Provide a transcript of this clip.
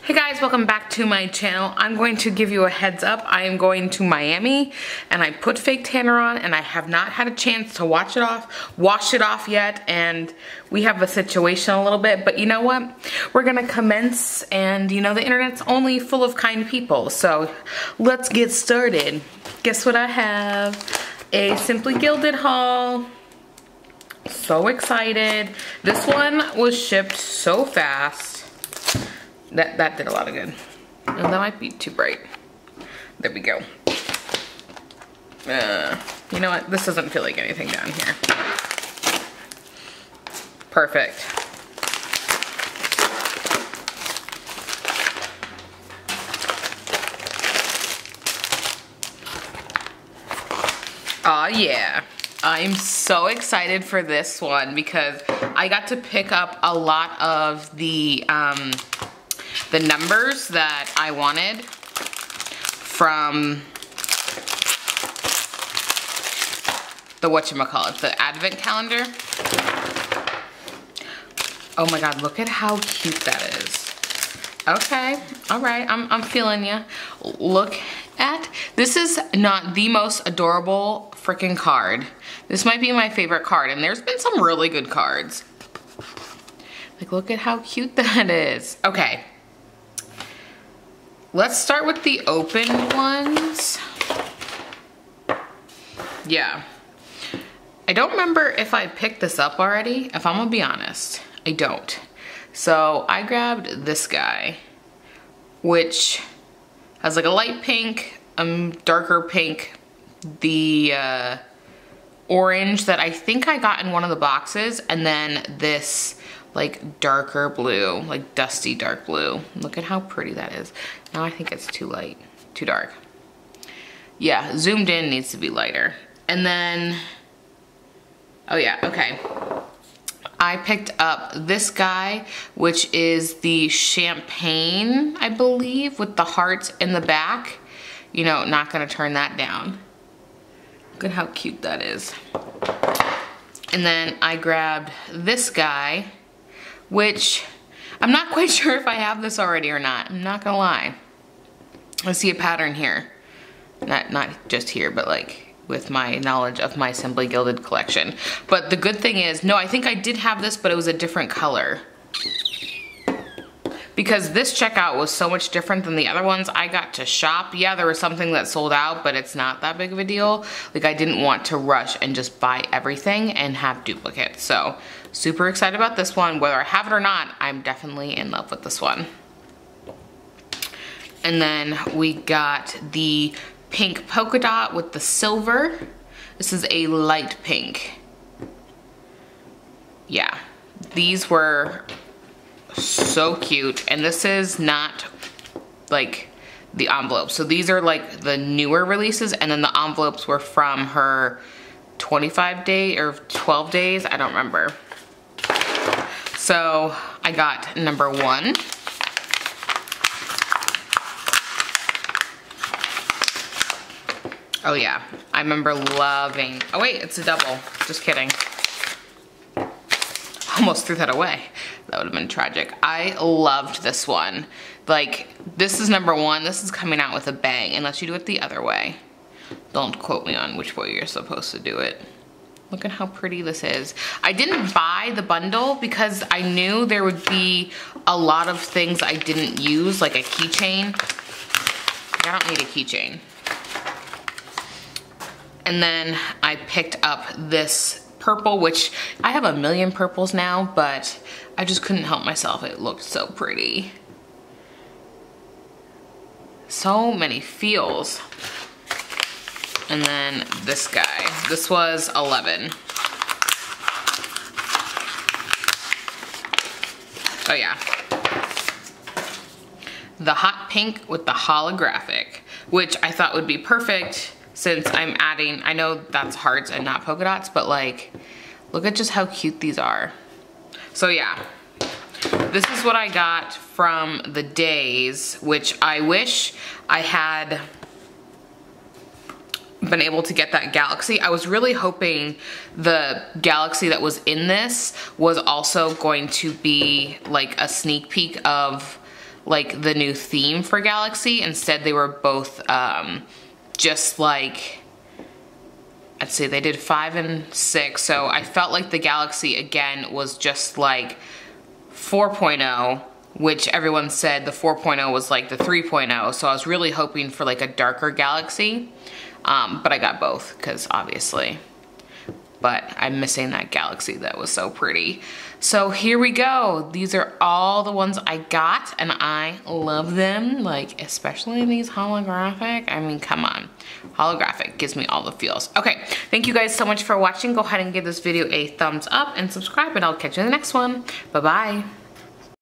Hey guys, welcome back to my channel. I'm going to give you a heads up. I am going to Miami and I put fake tanner on and I have not had a chance to wash it off yet, and we have a situation a little bit, but you know what? We're gonna commence, and you know the internet's only full of kind people, so let's get started. Guess what I have? A Simply Gilded haul. So excited. This one was shipped so fast. That did a lot of good. And that might be too bright. There we go. You know what? This doesn't feel like anything down here. Perfect. Aw, yeah. I'm so excited for this one because I got to pick up a lot of the numbers that I wanted from the whatchamacallit, the advent calendar. Oh my god, look at how cute that is. Okay, all right, I'm feeling ya. Look at, this is not the most adorable freaking card. This might be my favorite card, and there's been some really good cards. Like, look at how cute that is. Okay. Let's start with the open ones. Yeah. I don't remember if I picked this up already. If I'm gonna be honest, I don't. So I grabbed this guy, which has like a light pink, darker pink, the orange that I think I got in one of the boxes, and then this like darker blue, like dusty dark blue. Look at how pretty that is. Now I think it's too light, too dark. Yeah, zoomed in needs to be lighter. And then, oh yeah, okay. I picked up this guy, which is the champagne, I believe, with the hearts in the back. You know, not gonna turn that down. Look at how cute that is. And then I grabbed this guy, which I'm not quite sure if I have this already or not. I'm not gonna lie. I see a pattern here. Not just here, but like with my knowledge of my Simply Gilded collection. But the good thing is, no, I think I did have this, but it was a different color. Because this checkout was so much different than the other ones I got to shop. Yeah, there was something that sold out, but it's not that big of a deal. Like, I didn't want to rush and just buy everything and have duplicates. So, super excited about this one. Whether I have it or not, I'm definitely in love with this one. And then we got the pink polka dot with the silver. This is a light pink. Yeah, these were so cute, and this is not like the envelope. So these are like the newer releases, and then the envelopes were from her 25 day or 12 days, I don't remember. So I got number 1. Oh yeah, I remember loving, oh wait, it's a double, just kidding. Almost threw that away. That would have been tragic. I loved this one. Like, this is number 1. This is coming out with a bang, unless you do it the other way. Don't quote me on which way you're supposed to do it. Look at how pretty this is. I didn't buy the bundle because I knew there would be a lot of things I didn't use, like a keychain. I don't need a keychain. And then I picked up this purple, which I have a million purples now, but I just couldn't help myself. It looked so pretty. So many feels. And then this guy. This was 11. Oh yeah. The hot pink with the holographic, which I thought would be perfect since I'm adding, I know that's hearts and not polka dots, but like, look at just how cute these are. So yeah, this is what I got from the days, which I wish I had been able to get that galaxy. I was really hoping the galaxy that was in this was also going to be like a sneak peek of like the new theme for Galaxy. Instead, they were both just like, I'd say they did 5 and 6. So I felt like the Galaxy again was just like 4.0, which everyone said the 4.0 was like the 3.0. So I was really hoping for like a darker Galaxy, but I got both because obviously. But I'm missing that Galaxy that was so pretty. So here we go. These are all the ones I got and I love them, like especially these holographic. I mean, come on. Holographic gives me all the feels. Okay, thank you guys so much for watching. Go ahead and give this video a thumbs up and subscribe, and I'll catch you in the next one. Bye-bye.